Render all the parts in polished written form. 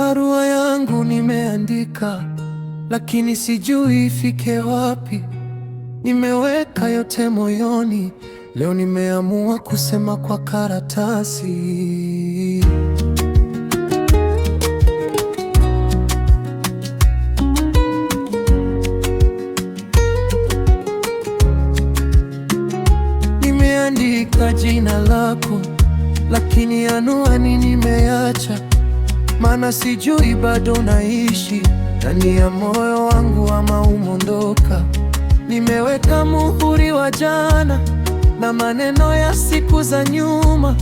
Barua yangu nimeandika, lakini sijui ifike wapi. Nimeweka yote moyoni, leo nimeamua kusema kwa karatasi. Nimeandika jina lako, lakini anwani nimeacha, maana sijui bado naishi ndani ya moyo wangu ama umondoka. Nimeweka muhuri wa jana na maneno ya siku za nyuma,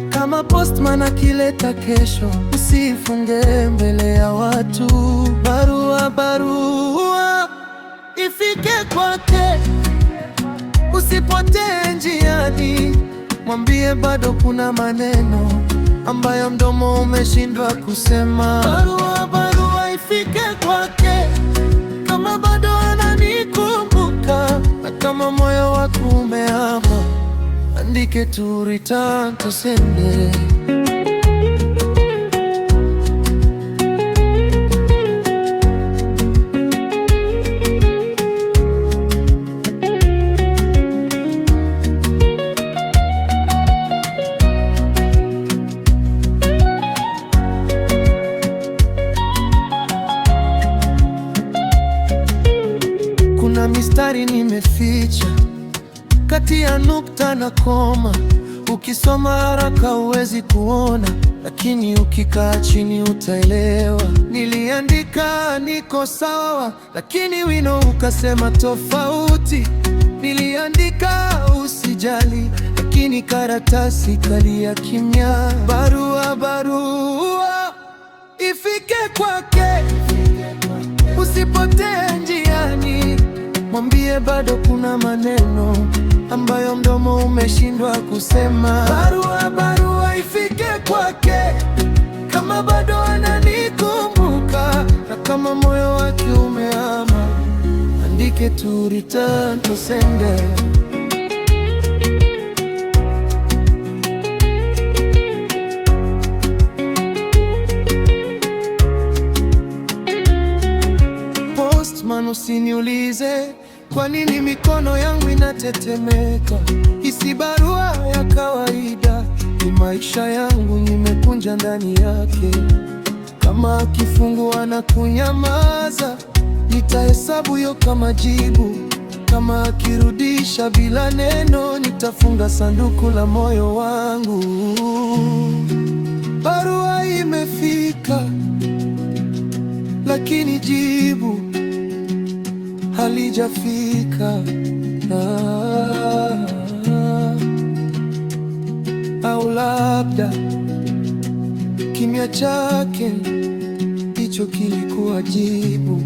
kama postman akileta kesho, usifunge mbele ya watu. Barua ifike kwake, usipotee njiani. Mwambie bado kuna maneno ambayo mdomo umeshindwa kusema. Barua ifike kwake, kama bado ananikumbuka, na kama moyo wako umehama, andike tu return to sender. Kuna mistari nimeficha kati ya nukta na koma. Ukisoma haraka huwezi kuona, lakini ukikaa chini utaelewa. Niliandika niko sawa, lakini wino ukasema tofauti. Niliandika usijali, lakini karatasi kalia kimya. Barua ifike kwake, usipotee njiani. Mwambie bado kuna maneno ambayo mdomo umeshindwa kusema. Barua ifike kwake, kama bado ananikumbuka, na kama moyo wake umehama, andike tu return to sender. Postman, usiniulize kwa nini mikono yangu inatetemeka. Hisi barua ya kawaida, ni maisha yangu nimekunja ndani yake. Kama akifungua na kunyamaza, nitahesabu hiyo kama jibu. Kama akirudisha bila neno, nitafunga sanduku la moyo wangu. Barua imefika, lakini jibu halijafika. Au labda kimya chake hicho kilikuwa jibu.